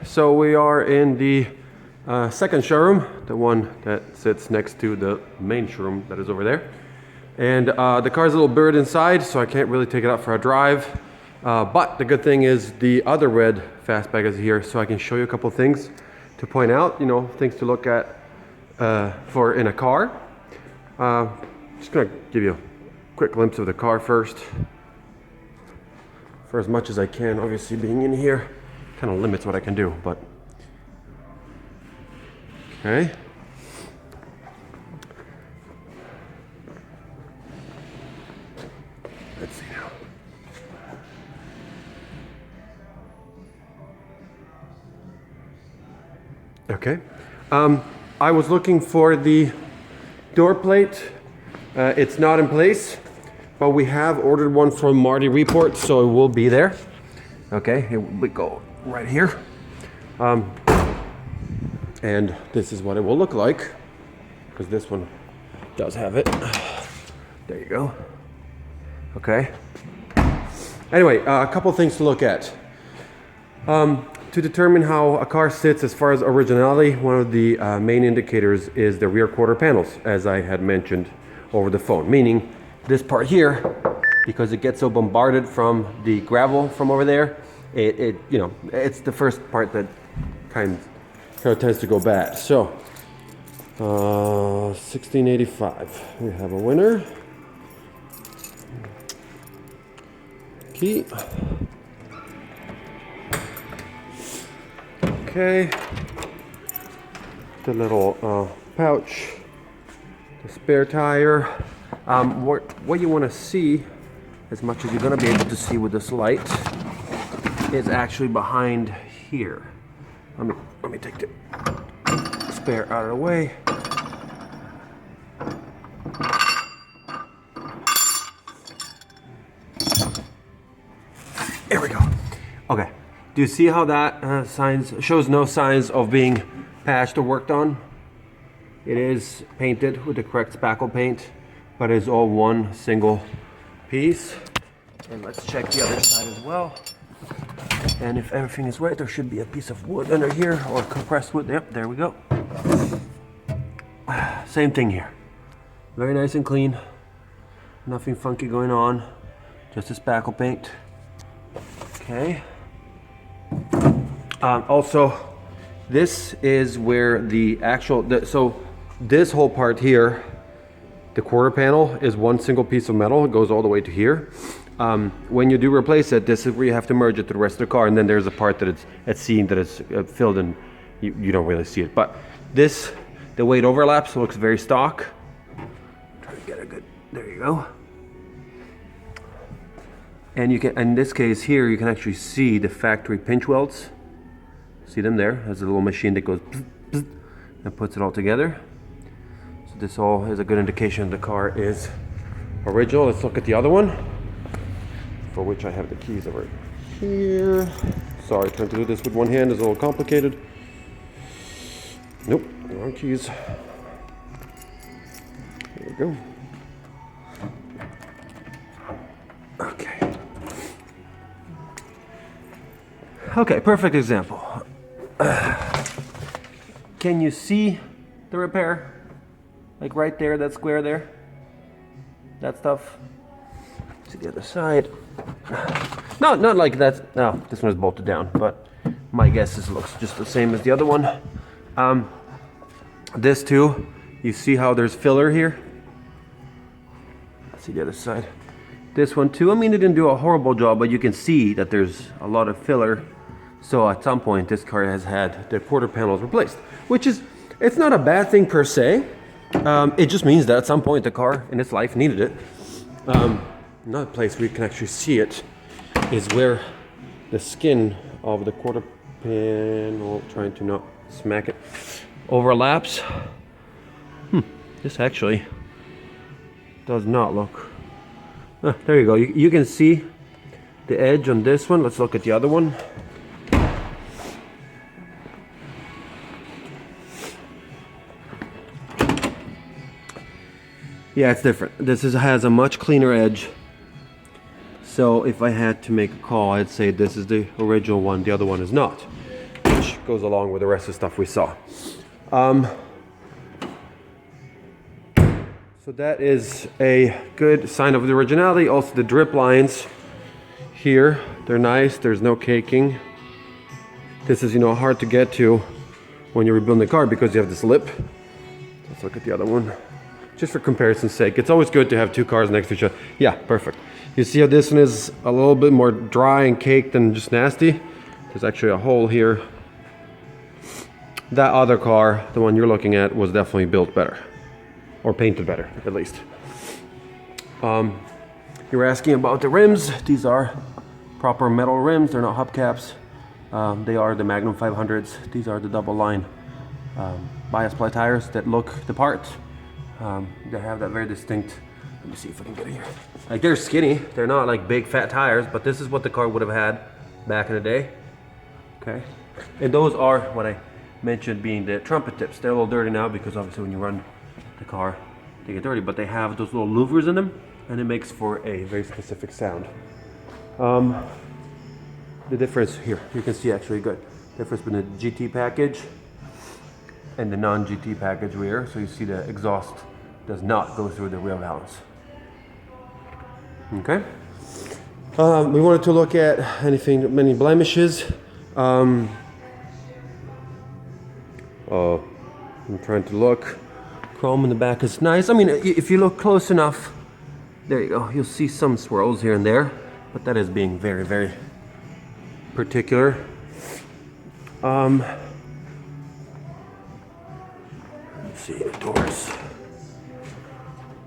so we are in the second showroom, the one that sits next to the main showroom that is over there. And the car's a little buried inside, so I can't really take it out for a drive. But the good thing is the other red fastback is here, so I can show you a couple things to point out, you know, things to look at for in a car. Just gonna give you a quick glimpse of the car first. For as much as I can, obviously being in here kind of limits what I can do, but okay. Let's see now. Okay. I was looking for the door plate. It's not in place, but we have ordered one from Marti Report, so it will be there. Okay, here we go right here. And this is what it will look like, because this one does have it. There you go. Okay. Anyway, a couple things to look at. To determine how a car sits as far as originality, one of the main indicators is the rear quarter panels, as I had mentioned over the phone. Meaning this part here, because it gets so bombarded from the gravel from over there, it you know, it's the first part that kind of tends to go bad. So 1685, we have a winner. Key. Okay, the little pouch, the spare tire. What you want to see, as much as you're going to be able to see with this light, is actually behind here. Let me take the spare out of the way. There we go. Okay. Do you see how that shows no signs of being patched or worked on? It is painted with the correct spackle paint, but it's all one single piece. And let's check the other side as well. And if everything is right, there should be a piece of wood under here, or compressed wood. Yep, there we go. Same thing here. Very nice and clean. Nothing funky going on. Just a spackle paint. Okay. Also, this is where the actual, so this whole part here, the quarter panel is one single piece of metal. It goes all the way to here. When you do replace it, this is where you have to merge it to the rest of the car, and then there's a part that it's seen that it's filled and you don't really see it. But this, the way it overlaps, looks very stock. Try to get a good, there you go. And you can, in this case here, you can actually see the factory pinch welds. See them there? There's a little machine that goes bzz, bzz, and puts it all together. So this all is a good indication the car is original. Let's look at the other one, for which I have the keys over here. Sorry, trying to do this with one hand is a little complicated. Nope, wrong keys. There we go. Okay. Okay, perfect example. Can you see the repair? Like right there, that square there? That stuff? See the other side? No, not like that. No, this one is bolted down, but my guess is it looks just the same as the other one. This too, you see how there's filler here? See the other side? This one too, I mean, it didn't do a horrible job, but you can see that there's a lot of filler. So at some point, this car has had the quarter panels replaced, which is, it's not a bad thing per se. It just means that at some point the car in its life needed it. Another place where you can actually see it is where the skin of the quarter panel, trying to not smack it, overlaps. This actually does not look. There you go. You can see the edge on this one. Let's look at the other one. Yeah, it's different. This has a much cleaner edge. So if I had to make a call, I'd say this is the original one, the other one is not. Which goes along with the rest of the stuff we saw. So that is a good sign of the originality. Also the drip lines here, they're nice, there's no caking. This is, you know, hard to get to when you're rebuilding the car because you have this lip. Let's look at the other one. Just for comparison's sake, it's always good to have two cars next to each other. Yeah, perfect. You see how this one is a little bit more dry and caked and just nasty? There's actually a hole here. That other car, the one you're looking at, was definitely built better. Or painted better, at least. You were asking about the rims. These are proper metal rims. They're not hubcaps. They are the Magnum 500s. These are the double line bias ply tires that look the part. They have that very distinct. Let me see if I can get it here. Like, they're skinny. They're not like big fat tires, but this is what the car would have had back in the day. Okay, and those are what I mentioned being the trumpet tips. They're a little dirty now because obviously when you run the car, they get dirty. But they have those little louvers in them, and it makes for a very specific sound. The difference here, you can see actually good difference between the GT package and the non-GT package rear. So you see the exhaust does not go through the rear valance. Okay. We wanted to look at many blemishes. I'm trying to look. Chrome in the back is nice. I mean, if you look close enough, there you go. You'll see some swirls here and there, but that is being very, very particular. Let's see the doors.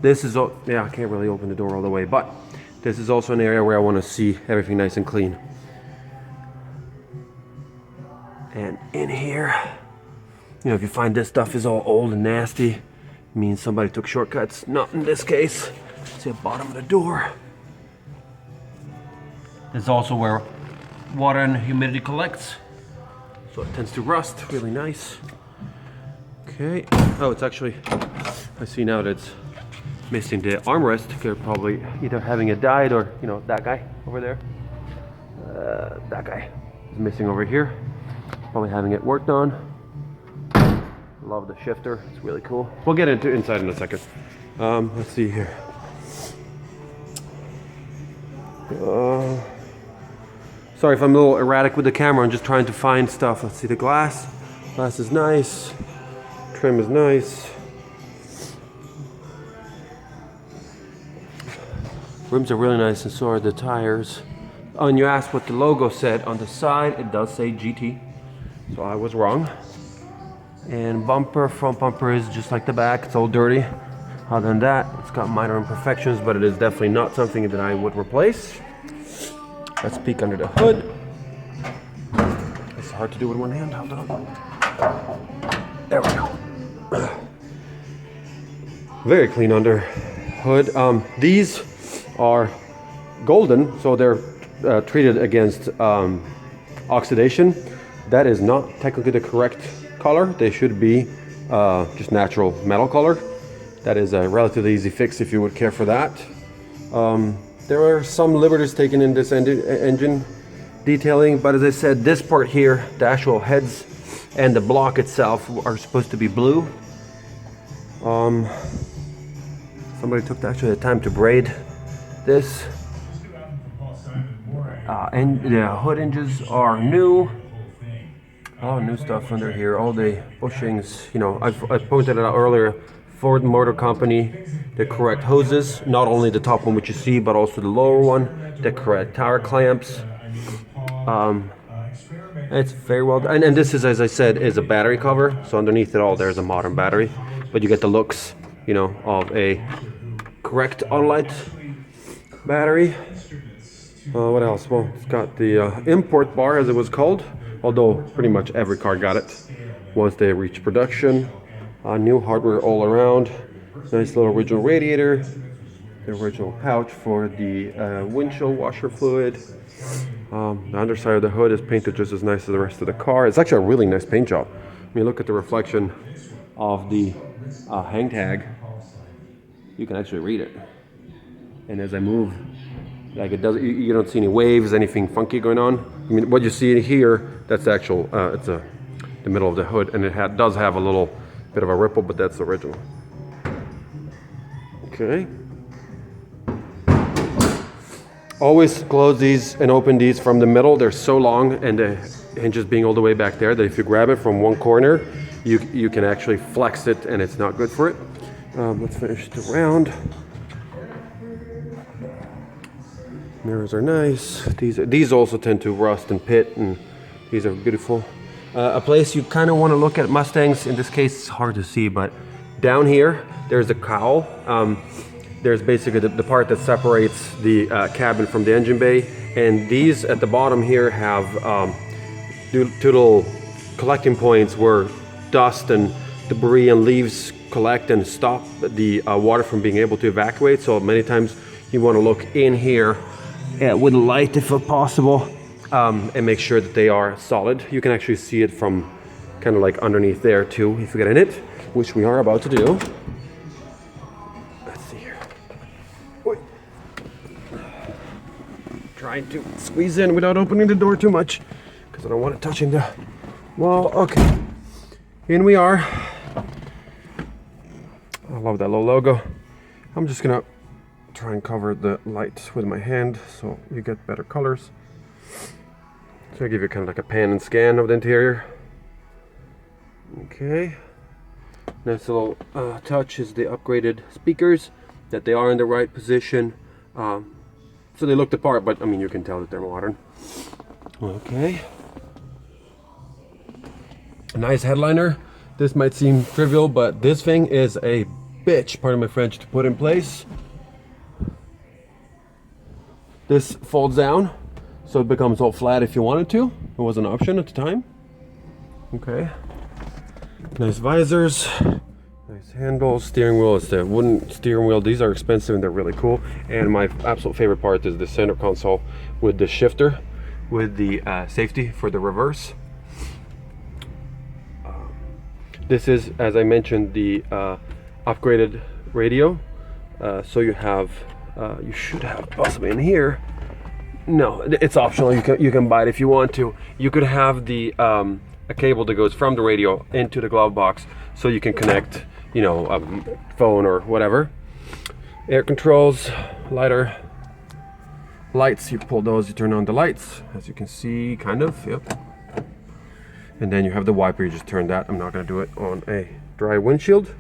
This is, yeah, I can't really open the door all the way, but this is also an area where I want to see everything nice and clean. And in here, you know, if you find this stuff is all old and nasty, it means somebody took shortcuts. Not in this case. See the bottom of the door. This is also where water and humidity collects, so it tends to rust. Really nice. Okay. Oh, it's actually, I see now that it's missing the armrest. They're probably either having it dyed or, you know, that guy over there. That guy is missing over here. Probably having it worked on. Love the shifter. It's really cool. We'll get into inside in a second. Let's see here. Sorry if I'm a little erratic with the camera. I'm just trying to find stuff. Let's see the glass. Glass is nice. Trim is nice. Rims are really nice, and so are the tires. Oh, and you asked what the logo said on the side. It does say GT, so I was wrong. And bumper, front bumper is just like the back. It's all dirty. Other than that, it's got minor imperfections, but it is definitely not something that I would replace. Let's peek under the hood. It's hard to do with one hand. Hold on. There we go. Very clean under hood. These are golden, so they're treated against oxidation. That is not technically the correct color. They should be just natural metal color. That is a relatively easy fix if you would care for that. There are some liberties taken in this engine detailing, but as I said, this part here, the actual heads and the block itself are supposed to be blue. Somebody took actually the time to braid this. And the hood hinges are new. All new stuff under here. All the bushings, you know, I pointed it out earlier. Ford Motor Company, the correct hoses, not only the top one which you see, but also the lower one, the correct tire clamps. It's very well done. And this is, as I said, is a battery cover. So underneath it all, there's a modern battery, but you get the looks, you know, of a correct Autolite battery. What else? Well, it's got the import bar, as it was called, although pretty much every car got it once they reached production. New hardware all around. Nice little original radiator. The original pouch for the windshield washer fluid. The underside of the hood is painted just as nice as the rest of the car. It's actually a really nice paint job. I mean, look at the reflection of the hang tag. You can actually read it. And as I move, like it does, you don't see any waves, anything funky going on. I mean, what you see here, that's the actual, it's a the middle of the hood, and it does have a little bit of a ripple, but that's the original. Okay. Always close these and open these from the middle. They're so long, and the hinges being all the way back there, that if you grab it from one corner, you can actually flex it, and it's not good for it. Let's finish the round. Mirrors are nice. These also tend to rust and pit, and these are beautiful. A place you kind of want to look at Mustangs, in this case it's hard to see, but down here there's a cowl. There's basically the part that separates the cabin from the engine bay, and these at the bottom here have two little collecting points where dust and debris and leaves collect and stop the water from being able to evacuate. So many times you want to look in here with a light if possible, and make sure that they are solid. You can actually see it from kind of like underneath there too if you get in it, which we are about to do. Let's see here. Wait. Trying to squeeze in without opening the door too much because I don't want it touching the wall. Okay, in we are. I love that little logo. I'm just gonna try and cover the light with my hand so you get better colors. So I give you kind of like a pan and scan of the interior. Okay. Nice little touch is the upgraded speakers, that they are in the right position. So they look the part, but I mean you can tell that they're modern. Okay. A nice headliner. This might seem trivial, but this thing is a bitch, pardon my French, to put in place. This folds down, so it becomes all flat if you wanted to. It was an option at the time. Okay. Nice visors, nice handles. Steering wheel is the wooden steering wheel. These are expensive and they're really cool. And my absolute favorite part is the center console with the shifter, with the safety for the reverse. This is, as I mentioned, the upgraded radio. So you have, you should have possibly in here. No, it's optional. You can buy it if you want to. You could have the a cable that goes from the radio into the glove box, so you can connect, you know, a phone or whatever. Air controls, lighter, lights. You pull those, you turn on the lights, as you can see, kind of. Yep. And then you have the wiper. You just turn that. I'm not going to do it on a dry windshield.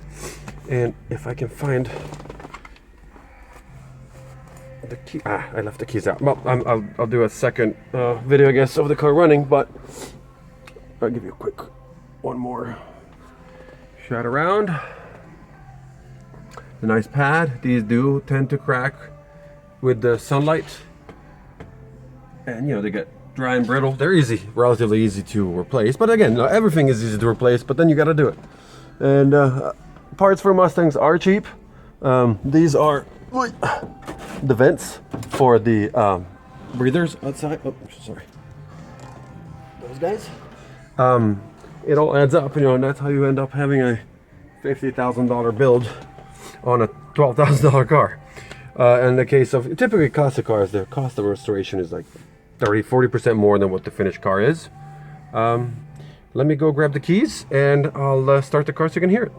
And if I can find the key, I left the keys out. Well, I'll do a second video, I guess, of the car running, but I'll give you a quick one more shot around. The nice pad. These do tend to crack with the sunlight, and you know they get dry and brittle. They're easy, relatively easy to replace. But again, everything is easy to replace, but then you got to do it. And parts for Mustangs are cheap. These are the vents for the breathers outside. Oh, sorry. Those guys. It all adds up, you know, and that's how you end up having a $50,000 build on a $12,000 car. In the case of typically classic cars, the cost of restoration is like 30-40% more than what the finished car is. Let me go grab the keys and I'll start the car so you can hear it.